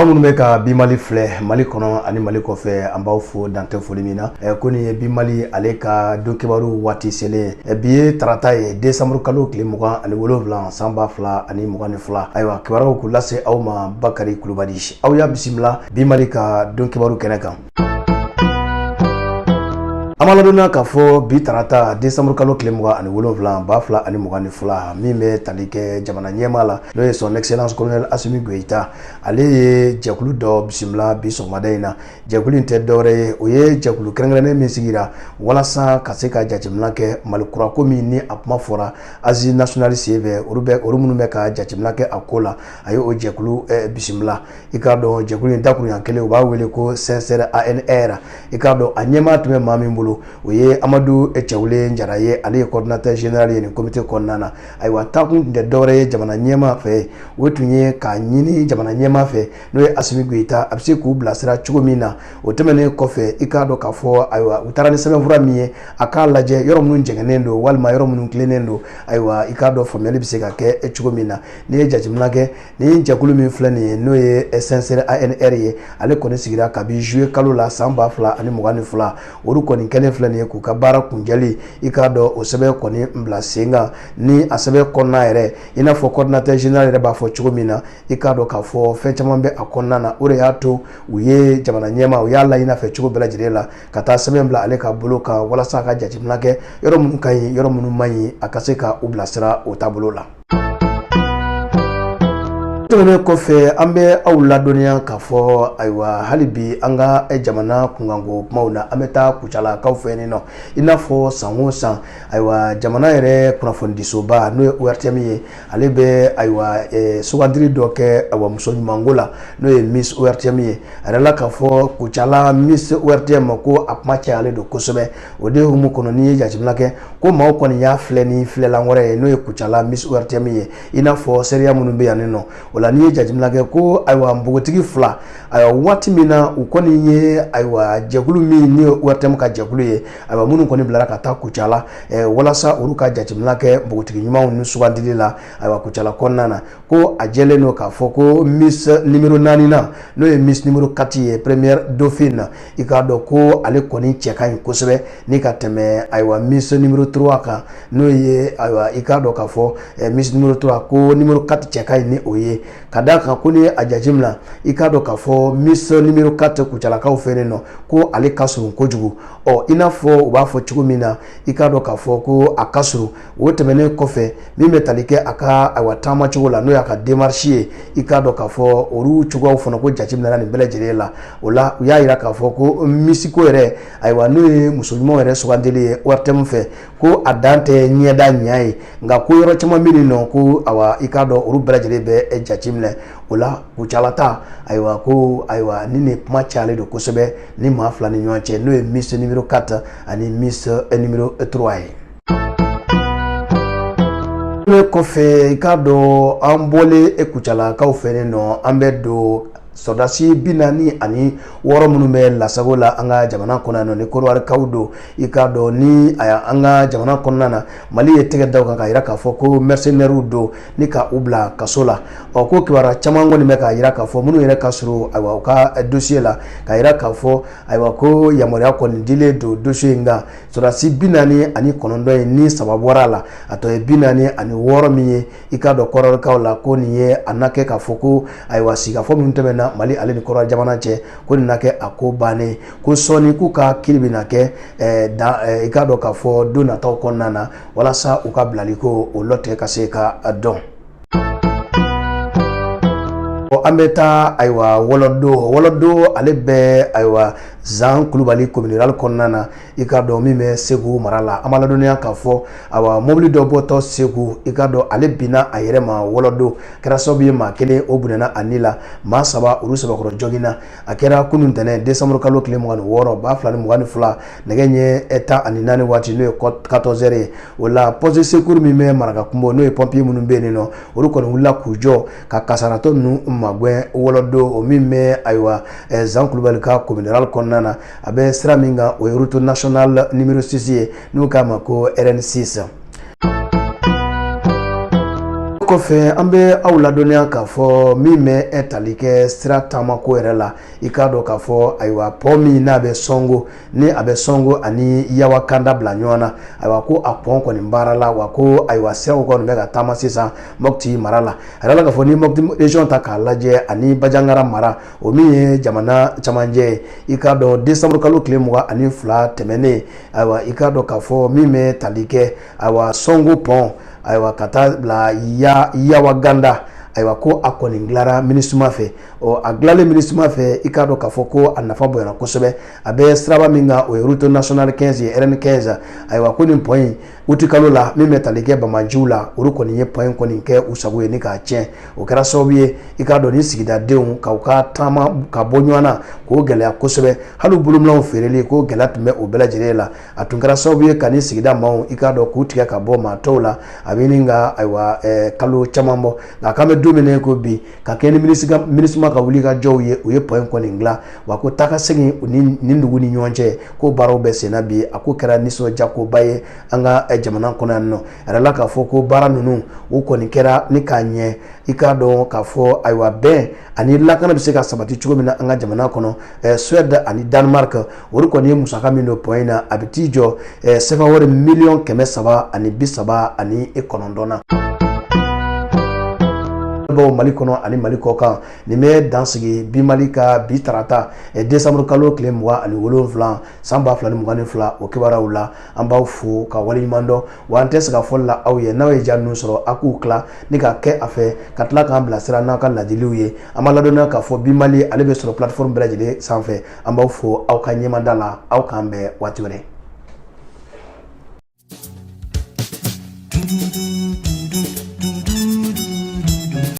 aw minnu bɛ ka bi Mali filɛ Mali kɔnɔ ani Mali kɔfɛ an b'aw fo dantɛ foli min na ko nin ye bi Mali ale ka don kibaru waati selen bi ye tarata ye décembre kalo tile 27 san 2022 ayiwa kibaruw k'u lase aw ma Bakari Kulubali aw y'a bisimila bi Mali ka don kibaru kɛnɛ kan. Amaladona k'a fɔ bi tarata décembre kalo tile 27 2022 min bɛ tali kɛ jamana ɲɛmaa la n'o ye son excellence colonel Assimi Goïta ale ye jɛkulu dɔ bisimila bi sɔgɔmada in na jɛkulu in tɛ dɔwɛrɛ ye o ye jɛkulu kɛrɛnkɛrɛnnen min sigira walasa ka se ka jateminɛ kɛ Mali kurako min ni a kuma fɔra Asie nationale senfɛ olu minnu bɛ ka jateminɛ kɛ a ko la a ye o jɛkulu bisimila i k'a dɔn jɛkulu in dakuruɲa kelen u b'a wele ko CNCR ANR i k'a dɔn a ɲɛmaa tun bɛ maa min bolo o ye Amadu Cɛwule Jara ye ale ye coordinateur général ye ni comité kɔnɔna na ayiwa taakun tun tɛ dɔwɛrɛ ye jamana ɲɛmaa fɛ o tun ye k'a ɲini jamana ɲɛmaa fɛ n'o ye Assimi Goïta a bɛ se k'u bilasira cogo min na o tɛmɛnen kɔfɛ i k'a dɔn k'a fɔ ayiwa u taara ni sɛbɛnfura min ye a k'a lajɛ yɔrɔ minnu jɛngɛnnen don walima yɔrɔ minnu tilennen don ayiwa i k'a dɔn faamuyali bɛ se ka kɛ cogo min na n'i ye jateminɛ kɛ ni jɛkulu min filɛ nin ye n'o ye CNCR ANR ye ale kɔni sigira kabi juillet kalo la san 2022 olu kɔni kɛlen filɛ nin ye k'u ka baara kunjɛli i k'a dɔn o sɛbɛn kɔni bila sen kan ni a sɛbɛn kɔnɔna yɛrɛ i n'a fɔ coordinateur général yɛrɛ b'a fɔ cogo min na i k'a dɔn k'a fɔ fɛn caman bɛ a kɔnɔna na o de y'a to u ye jamana ɲɛmaa u y'a laɲini fɛ cogo bɛɛ lajɛlen la ka taa sɛbɛn bila ale ka bolo kan walasa a ka jateminɛ kɛ yɔrɔ minnu ka ɲi yɔrɔ minnu man ɲi a ka se ka u bilasira o taabolo la. Tɛmɛnen kɔfɛ an bɛ aw ladɔnniya k'a fɔ ayiwa hali bi an ka jamana kunkanko kumaw na an bɛ taa Kucalakaw fɛ yen nɔ i n'a fɔ san o san ayiwa jamana yɛrɛ kunnafonidisoba n'o ye ORTM ye ale bɛ ayiwa sugandili dɔ kɛ ayiwa muso ɲumanko la n'o ye Miss ORTM ye a yɛrɛ la k'a fɔ Kucala Miss ORTM ko a kuma cayalen don kosɛbɛ o de hukumu kɔnɔ n'i ye jateminɛ kɛ ko maaw kɔni y'a filɛ ni filɛlan wɛrɛ ye n'o ye Kucala Miss ORTM ye i n'a fɔ seereya minnu bɛ yan nɔ la n'i ye jateminɛ kɛ ko ayiwa npogotigi fila ayiwa waati min na u kɔni ye ayiwa jɛkulu min ni ORTM ka jɛkulu ye ayiwa minnu kɔni bilara ka taa Kucala walasa olu ka jateminɛ kɛ npogotigi ɲumanw ni sugandili la ayiwa Kucala kɔnɔna na ko a jɛlen don k'a fɔ ko Miss numéro 4 na n'o ye Miss numéro 4 ye première dauphine i k'a dɔn ko ale kɔni cɛ ka ɲi kosɛbɛ ni ka tɛmɛ ayiwa Miss numéro 3 kan n'o ye ayiwa i k'a dɔn k'a fɔ Miss numéro 3 ko numéro 4 cɛ ka ɲi ni o ye ka da kan ko ni a jateminɛ i k'a dɔn k'a fɔ Miss numéro 4 Kucalakaw fɛ yen nɔ ko ale ka surun kojugu i n'a fɔ u b'a fɔ cogo min na i k'a dɔn k'a fɔ ko a ka surun o tɛmɛnen kɔfɛ min bɛ tali kɛ a ka ayiwa taama cogo la n'o y'a ka démarche ye i k'a dɔn k'a fɔ olu cogoyaw fana ko jateminɛna nin bɛɛ lajɛlen la o la u y'a yira k'a fɔ ko Miss ko yɛrɛ ayiwa n'o ye muso ɲumanw yɛrɛ sugandili ye ORTM fɛ ko a dan tɛ ɲɛda ɲɛ ye nka ko yɔrɔ caman bɛ yen nɔ ko ayiwa i k'a dɔn olu bɛɛ lajɛlen bɛ jateminɛ o la Kucalata ayiwa ko ayiwa ni nin kuma cayalen don kosɛbɛ ni maa fila ni ɲɔgɔn cɛ n'o ye Miss numéro 4 ani Miss numéro 3 ye. Kɔfɛ i k'a dɔn an bɔlen Kucalakaw fɛ yen nɔ an bɛ don sɔrdasi 46 minnu bɛ lasago la an ka jamana kɔnɔ yan ni Korowalikaw don i k'a dɔn ni an ka jamana kɔnɔna na Mali ye tɛgɛ da kan k'a jira k'a fɔ ko mercenaires don ni ka u bila kaso la ko kibaruya caman kɔni bɛ k'a jira k'a fɔ minnu yɛrɛ ka surun ayiwa u ka dossier la k'a jira k'a fɔ ayiwa ko yamaruya kɔni dilen don dossier in kan sɔrdasi 49 in ni saba bɔra a la a tɔ ye 46 min ye i k'a dɔn Korowalikaw la ko nin ye a na kɛ k'a fɔ ko ayiwa sigafɔ minnu tɛmɛna Mali ale ni Korowari jamana cɛ ko nin na kɛ a ko bannen ko sɔɔni k'u ka kiiri bɛna kɛ i k'a dɔn k'a fɔ don nataw kɔnɔna na walasa u ka bilali ko o lɔtigɛ ka se ka dɔn. An bɛ taa ayiwa Wɔlɔdo ale bɛ ayiwa Zan Kulubali communal kɔnɔna na i k'a dɔn min bɛ Segu mara la an b'a ladɔnniya k'a fɔ ayiwa mobili dɔ bɔtɔ Segu i k'a dɔn ale binna a yɛrɛ ma Wɔlɔdo kɛra sababu ye maa kelen o bunana a ni la maa saba olu sabakɔrɔ jɔginna a kɛra kunun ntɛnɛn décembre kalo tile 26 2022 nɛgɛ ɲɛ 14 waati n'o ye 14 heures ye o la poste secours min bɛ Marakakunbo n'o ye pompier minnu bɛ yen nɔ olu kɔni wulila k'u jɔ ka kasaratɔ ninnu magɛn Wɔlɔdo o min bɛ ayiwa Zan Kulubali ka communal kɔnɔna na a bɛ sira min kan o ye route nationale numéro 6 ye n'u k'a ma ko RN6 kɔfɛ an bɛ aw ladɔnniya k'a fɔ min bɛ tali kɛ sira taamako yɛrɛ la i k'a dɔn k'a fɔ ayiwa pont min n'a bɛ Sɔngo ni a bɛ Sɔngo ani Yawakanda bila ɲɔgɔn na ayiwa ko a pont kɔni baara la wa ko ayiwa siraw kɔni bɛ ka taama sisan Mopti mara la a yɛrɛ la k'a fɔ ni Mopti région ta k'a lajɛ ani Bajangara mara o min ye jamana camancɛ ye i k'a dɔn décembre kalo tile 22 tɛmɛnen ayiwa i k'a dɔn k'a fɔ min bɛ tali kɛ ayiwa Sɔngo pont ayiwa ka taa bila Yawaganda ayiwa ko a kɔni dilara MINUSMA fɛ a dilanlen MINUSMA fɛ i k'a dɔn k'a fɔ ko a nafa bonyana kosɛbɛ a bɛ siraba min kan o ye route nationale 15 ye RN 15 ayiwa ko nin pont in uti kalo la min bɛ tali kɛ Bamajiw la olu kɔni ye pont in kɔni kɛ u sago ye ni k'a tiɲɛ o kɛra sababu ye i k'a dɔn ni sigidadenw k'u ka taama ka bɔ ɲɔgɔn na k'o gɛlɛya kosɛbɛ hali bolominɛnw feereli ko gɛlɛya tun bɛ o bɛɛ lajɛlen la a tun kɛra sababu ye ka ni sigida maaw i k'a dɔn k'u tigɛ ka bɔ maa tɔw la a bɛ nin ka ayiwa kalo caman bɔ nka k'an bɛ don min ko bi ka kɛ ni MINUSMA ka wuli ka jɔw ye u ye pont in kɔni dilan wa ko taa ka segin nin dugu ni ɲɔgɔn cɛ ko baaraw bɛ sen na bi a ko kɛra nisɔndiyakoba ye an ka jamana kɔnɔ yan nɔ a yɛrɛ la k'a fɔ ko baara ninnu u kɔni kɛra ni k'a ɲɛ i k'a dɔn k'a fɔ ayiwa bɛn ani lakana bɛ se ka sabati cogo min na an ka jamana kɔnɔ Suède ani Danemark olu kɔni ye musaka min don pont in na a bɛ t'i jɔ sefa wari miliyɔn 329 na. Mali kɔnɔ ani Mali kɔkan nin bɛ dansigi bi Mali ka bi tarata décembre kalo tile 27 san 2022 o kibaruyaw la an b'aw fo ka waleɲuman dɔn wa an tɛ se ka fɔli la aw ye n'aw ye jaa ninnu sɔrɔ a k'u tila ni ka kɛ a fɛ ka tila k'an bilasira n'aw ka ladiliw ye an b'a ladɔnniya k'a fɔ bi Mali ale bɛ sɔrɔ plateforme bɛɛ lajɛlen sanfɛ an b'aw fo aw ka ɲɛmada la aw k'an bɛn waati wɛrɛ.